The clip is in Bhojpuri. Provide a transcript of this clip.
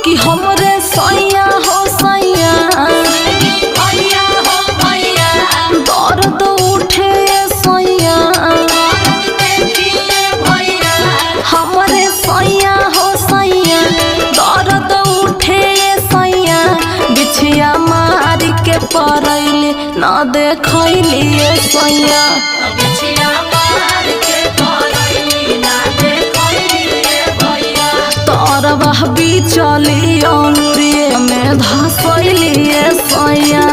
कि हमरे सैया हो सैया दर्द उठे सैया हमरे सैया हो सैया दर्द उठे सैया बिछिया मार के परैले ना देखैली सैया तरबह बिचली अंगुरिये में धसैली सैया।